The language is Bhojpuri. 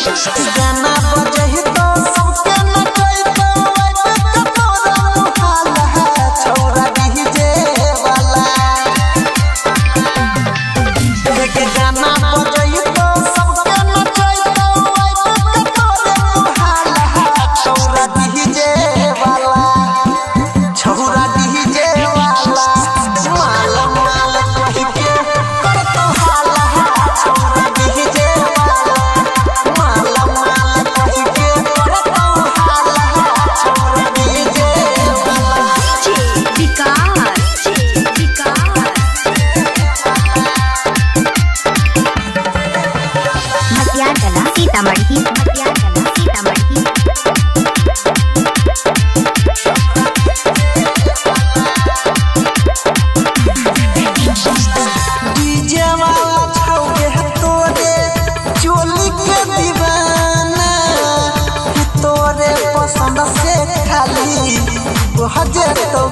गाना बजही तो सबके नचई तो आइबे तोरा मुहाला छौरा डीजे वाला देखे गाना बजही तो सबके नचई तो आइबे तोरा मुहाला छौरा डीजे वाला छौरा डीजे वाला माल माल कहि के करतो हाला छौरा डीजे वाला माल माल कहि के करतो हाला छौरा डीजे वाला मटियागला सीतामढ़ी डीजे वाला छौगे तोरे चोली के दीवाना तोरे पसंद से खाली बहजे तो